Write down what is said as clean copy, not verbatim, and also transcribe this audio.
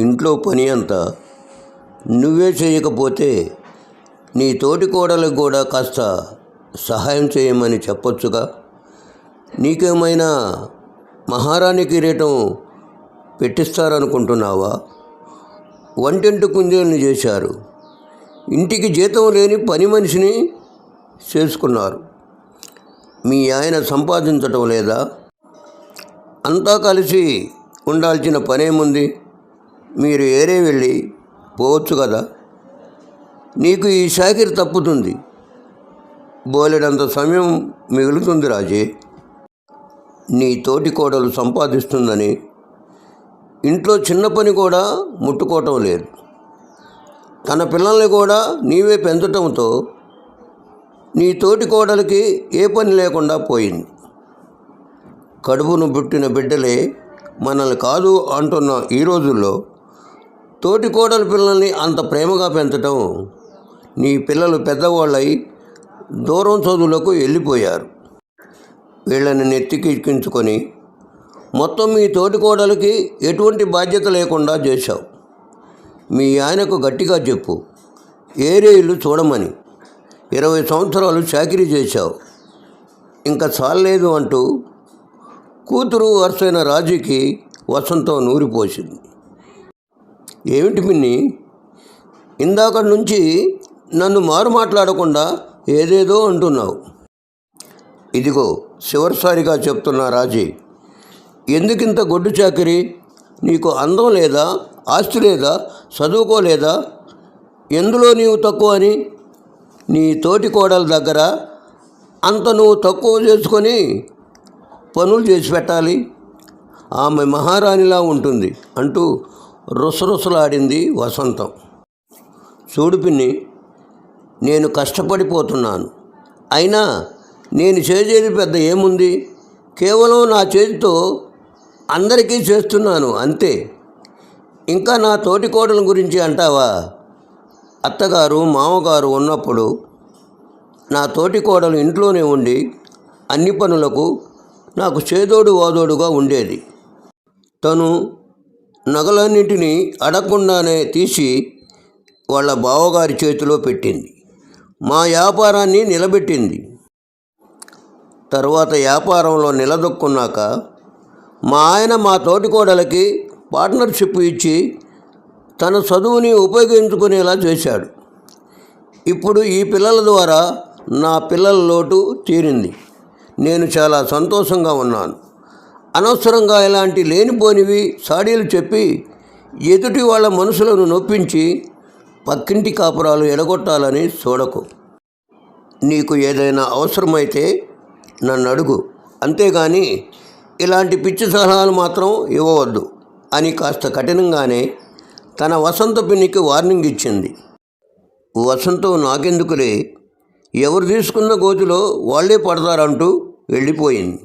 ఇంట్లో పని అంతా నువ్వే చేయకపోతే నీ తోటి కోడలకు కూడా కాస్త సహాయం చేయమని చెప్పొచ్చుగా. నీకేమైనా మహారాణి కిరీటం పెట్టిస్తారనుకుంటున్నావా? వంటింటి కుందేల్ని చేశారు, ఇంటికి జీతం లేని పని మనిషిని చేసుకున్నారు. మీ ఆయన సంపాదించటం లేదా? అంతా కలిసి ఉండాల్సిన పనేముంది? మీరు ఏరే వెళ్ళి పోవచ్చు కదా. నీకు ఈ షాకిరి తప్పుతుంది, బోలెడంత సమయం మిగులుతుంది రాజే. నీ తోటి కోడలు సంపాదిస్తుందని ఇంట్లో చిన్న పని కూడా ముట్టుకోవటం లేదు. తన పిల్లల్ని కూడా నీవే పెంచటంతో నీ తోటి కోడలికి ఏ పని లేకుండా పోయింది. కడుపును పుట్టిన బిడ్డలే మనల్ని కాదు అంటున్న ఈ రోజుల్లో తోటి కోడలి పిల్లల్ని అంత ప్రేమగా పెంచటం, నీ పిల్లలు పెద్దవాళ్ళై దూరం చదువులకు వెళ్ళిపోయారు. వీళ్ళని నెత్తికెక్కించుకొని మొత్తం మీ తోటి కోడలికి ఎటువంటి బాధ్యత లేకుండా చేశావు. మీ ఆయనకు గట్టిగా చెప్పు, ఏరే ఇల్లు చూడమని. 20 సంవత్సరాలు చాకిరీ చేశావు, ఇంకా చాలలేదు అంటూ కూతురు వరుసైన రాజుకి వసంతం నూరిపోసింది. ఏమిటి పిన్ని, ఇందాక నుంచి నన్ను మారు మాట్లాడకుండా ఏదేదో అంటున్నావు. ఇదిగో చివరిసారిగా చెప్తున్నా రాజీ, ఎందుకింత గొడ్డు చాకిరీ? నీకు అందం లేదా, ఆస్తి లేదా, చదువుకోలేదా? ఎందులో నీవు తక్కువ అని నీ తోటి కోడల దగ్గర అంత నువ్వు తక్కువ చేసుకొని పనులు చేసి పెట్టాలి? ఆమె మహారాణిలా ఉంటుంది అంటూ రుసరుసలాడింది వసంతం. చూడు పిన్ని, నేను కష్టపడిపోతున్నాను, అయినా నేను చేసేది పెద్ద ఏముంది? కేవలం నా చేతితో అందరికీ చేస్తున్నాను అంతే. ఇంకా నా తోటి కోడల గురించి అంటావా? అత్తగారు మామగారు ఉన్నప్పుడు నా తోటి కోడలు ఇంట్లోనే ఉండి అన్ని పనులకు నాకు చేదోడు వాదోడుగా ఉండేది. తను నగలన్నింటినీ అడగకుండానే తీసి వాళ్ళ బావగారి చేతిలో పెట్టింది. మా వ్యాపారాన్ని నిలబెట్టింది. తర్వాత వ్యాపారంలో నిలదొక్కున్నాక మా ఆయన మా తోటి కోడలకి పార్ట్నర్షిప్ ఇచ్చి తన చదువుని ఉపయోగించుకునేలా చేశాడు. ఇప్పుడు ఈ పిల్లల ద్వారా నా పిల్లల లోటు తీరింది. నేను చాలా సంతోషంగా ఉన్నాను. అనవసరంగా ఇలాంటి లేనిపోనివి సాడీలు చెప్పి ఎదుటి వాళ్ళ మనసులను నొప్పించి పక్కింటి కాపురాలు ఎడగొట్టాలని చూడకు. నీకు ఏదైనా అవసరమైతే నన్ను అడుగు, అంతేగాని ఇలాంటి పిచ్చి సలహాలు మాత్రం ఇవ్వవద్దు అని కాస్త కఠినంగానే తన వసంత పిన్నికి వార్నింగ్ ఇచ్చింది. వసంతం నాకెందుకులే, ఎవరు తీసుకున్న గోతిలో వాళ్ళే పడతారంటూ వెళ్ళిపోయింది.